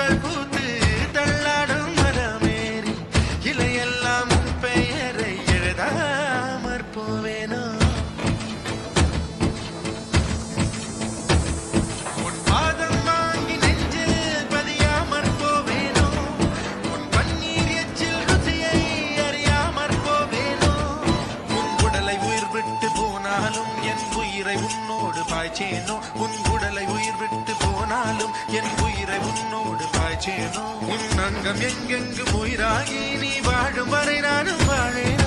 பூக்கள் பூத்து தள்ளாடும் மரமேறி இலையெல்லாம் உன் பெயரை எழுதாமற் போவேனோ உன் பாதம் வாங்கி நெஞ்சில் பதியாமற் போவேனோ உன் பன்னீர் எச்சில் ருசியை அறியாமற் போவேனோ உன் உடலை உயிர் விட்டு போனாலும் என் உயிரை உன்னோடு பாய்ச்சேனோ உன் உடலை உயிர் விட்டு போனாலும் என் உயிரை உன்னோடு பாய்ச்சேனோ உன் அங்கம் எங்கெங்கு உயிராகி நீ வாழும் வரை நானும் வாழேன்